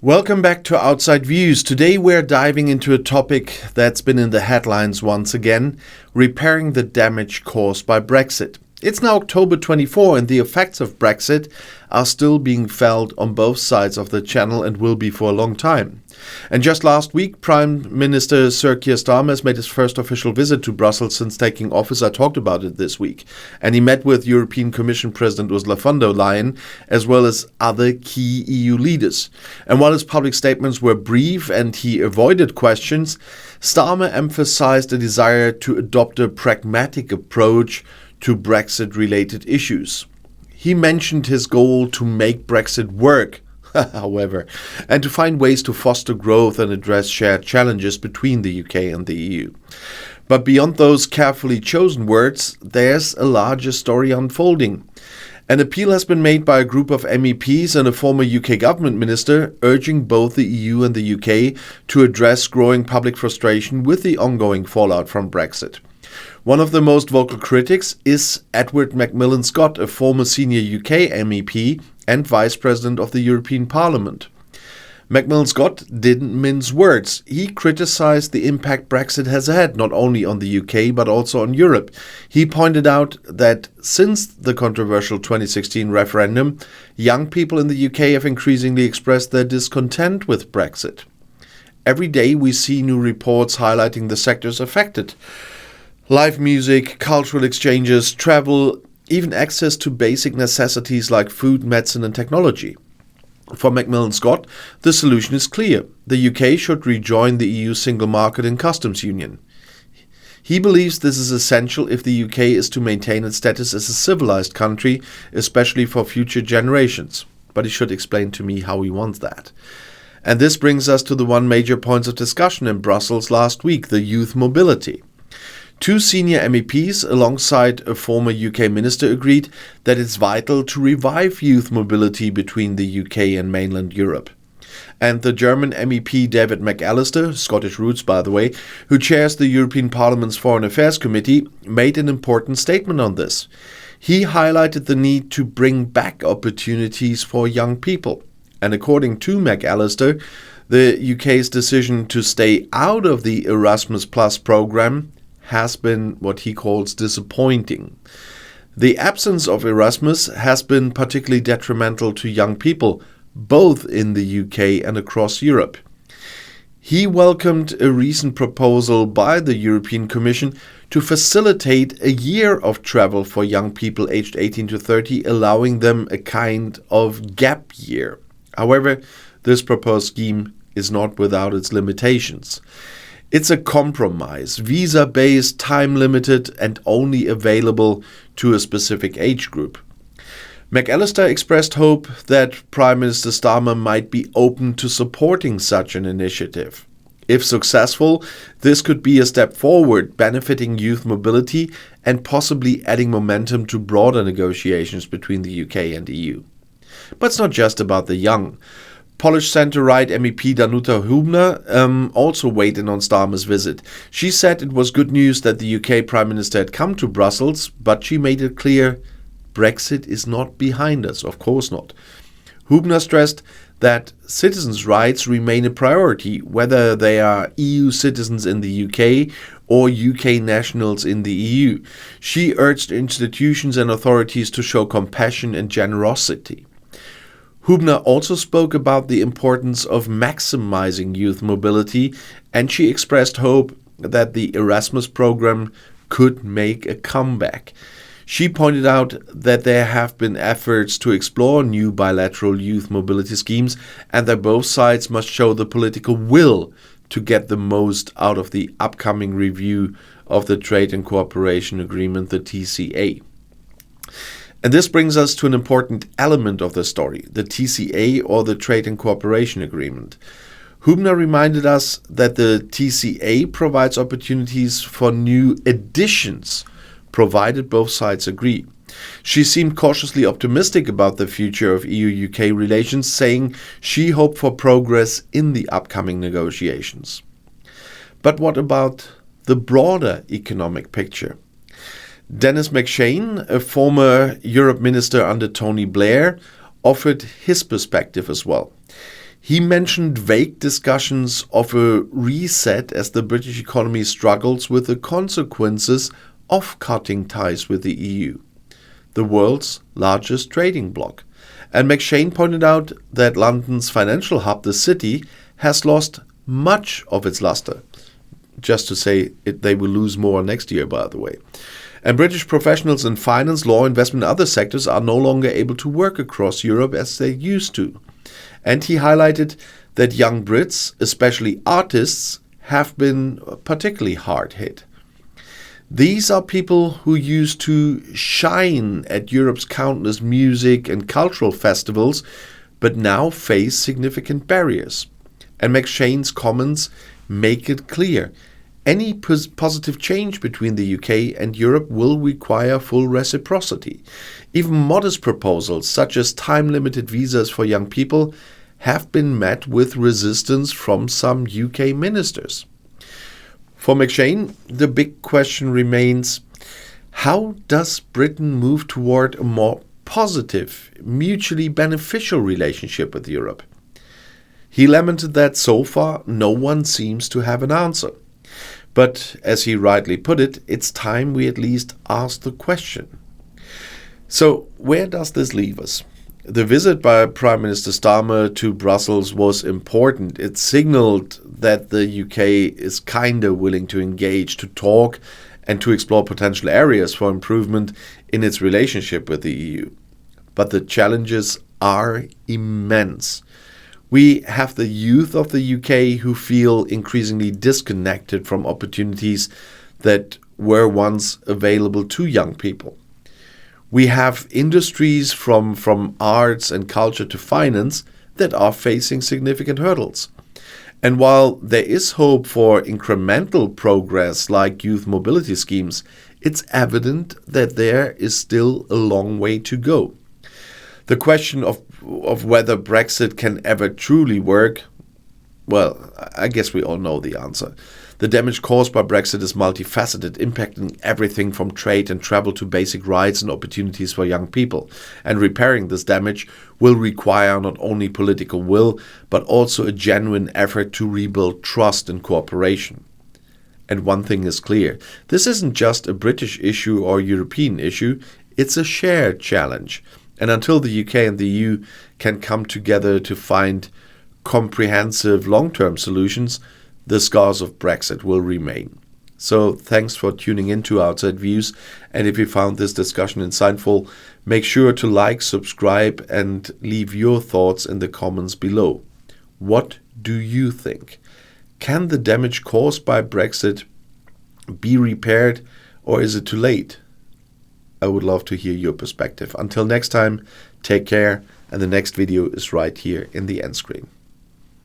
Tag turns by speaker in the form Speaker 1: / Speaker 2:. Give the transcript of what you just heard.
Speaker 1: Welcome back to Outside Views. Today we're diving into a topic that's been in the headlines once again, repairing the damage caused by Brexit. It's now October 24 and the effects of Brexit are still being felt on both sides of the channel and will be for a long time. And just last week, Prime Minister Sir Keir Starmer has made his first official visit to Brussels since taking office. I talked about it this week. And he met with European Commission President Ursula von der Leyen, as well as other key EU leaders. And while his public statements were brief and he avoided questions, Starmer emphasized a desire to adopt a pragmatic approach to Brexit-related issues. He mentioned his goal to make Brexit work, however, and to find ways to foster growth and address shared challenges between the UK and the EU. But beyond those carefully chosen words, there's a larger story unfolding. An appeal has been made by a group of MEPs and a former UK government minister urging both the EU and the UK to address growing public frustration with the ongoing fallout from Brexit. One of the most vocal critics is Edward Macmillan-Scott, a former senior UK MEP and Vice President of the European Parliament. Macmillan-Scott didn't mince words. He criticized the impact Brexit has had not only on the UK but also on Europe. He pointed out that since the controversial 2016 referendum, young people in the UK have increasingly expressed their discontent with Brexit. Every day we see new reports highlighting the sectors affected. Live music, cultural exchanges, travel, even access to basic necessities like food, medicine and technology. For Macmillan-Scott, the solution is clear. The UK should rejoin the EU single market and customs union. He believes this is essential if the UK is to maintain its status as a civilized country, especially for future generations. But he should explain to me how he wants that. And this brings us to the one major point of discussion in Brussels last week, the youth mobility. Two senior MEPs alongside a former UK minister agreed that it's vital to revive youth mobility between the UK and mainland Europe. And the German MEP David McAllister, Scottish roots by the way, who chairs the European Parliament's Foreign Affairs Committee, made an important statement on this. He highlighted the need to bring back opportunities for young people. And according to McAllister, the UK's decision to stay out of the Erasmus Plus program has been what he calls disappointing. The absence of Erasmus has been particularly detrimental to young people, both in the UK and across Europe. He welcomed a recent proposal by the European Commission to facilitate a year of travel for young people aged 18 to 30, allowing them a kind of gap year. However, this proposed scheme is not without its limitations. It's a compromise, visa-based, time-limited, and only available to a specific age group. McAllister expressed hope that Prime Minister Starmer might be open to supporting such an initiative. If successful, this could be a step forward, benefiting youth mobility and possibly adding momentum to broader negotiations between the UK and EU. But it's not just about the young. Polish centre-right MEP Danuta Hübner also weighed in on Starmer's visit. She said it was good news that the UK Prime Minister had come to Brussels, but she made it clear Brexit is not behind us, of course not. Hübner stressed that citizens' rights remain a priority, whether they are EU citizens in the UK or UK nationals in the EU. She urged institutions and authorities to show compassion and generosity. Hübner also spoke about the importance of maximizing youth mobility, and she expressed hope that the Erasmus program could make a comeback. She pointed out that there have been efforts to explore new bilateral youth mobility schemes and that both sides must show the political will to get the most out of the upcoming review of the Trade and Cooperation Agreement, the TCA. And this brings us to an important element of the story, the TCA or the Trade and Cooperation Agreement. Hübner reminded us that the TCA provides opportunities for new additions, provided both sides agree. She seemed cautiously optimistic about the future of EU-UK relations, saying she hoped for progress in the upcoming negotiations. But what about the broader economic picture? Denis McShane, a former Europe minister under Tony Blair, offered his perspective as well. He mentioned vague discussions of a reset as the British economy struggles with the consequences of cutting ties with the EU, the world's largest trading bloc. And McShane pointed out that London's financial hub, the City, has lost much of its luster. Just to say they will lose more next year, by the way. And British professionals in finance, law, investment and other sectors are no longer able to work across Europe as they used to. And he highlighted that young Brits, especially artists, have been particularly hard hit. These are people who used to shine at Europe's countless music and cultural festivals, but now face significant barriers. And McShane's comments make it clear. Any positive change between the UK and Europe will require full reciprocity. Even modest proposals, such as time-limited visas for young people, have been met with resistance from some UK ministers. For McShane, the big question remains, how does Britain move toward a more positive, mutually beneficial relationship with Europe? He lamented that so far no one seems to have an answer. But as he rightly put it, it's time we at least ask the question. So where does this leave us? The visit by Prime Minister Starmer to Brussels was important. It signaled that the UK is kind of willing to engage, to talk, and to explore potential areas for improvement in its relationship with the EU. But the challenges are immense. We have the youth of the UK who feel increasingly disconnected from opportunities that were once available to young people. We have industries from arts and culture to finance that are facing significant hurdles. And while there is hope for incremental progress like youth mobility schemes, it's evident that there is still a long way to go. The question of whether Brexit can ever truly work, well, I guess we all know the answer. The damage caused by Brexit is multifaceted, impacting everything from trade and travel to basic rights and opportunities for young people. And repairing this damage will require not only political will, but also a genuine effort to rebuild trust and cooperation. And one thing is clear, this isn't just a British issue or European issue, it's a shared challenge. And until the UK and the EU can come together to find comprehensive long-term solutions, the scars of Brexit will remain. So thanks for tuning in to Outside Views. And if you found this discussion insightful, make sure to like, subscribe, and leave your thoughts in the comments below. What do you think? Can the damage caused by Brexit be repaired, or is it too late? I would love to hear your perspective. Until next time, take care, and the next video is right here in the end screen.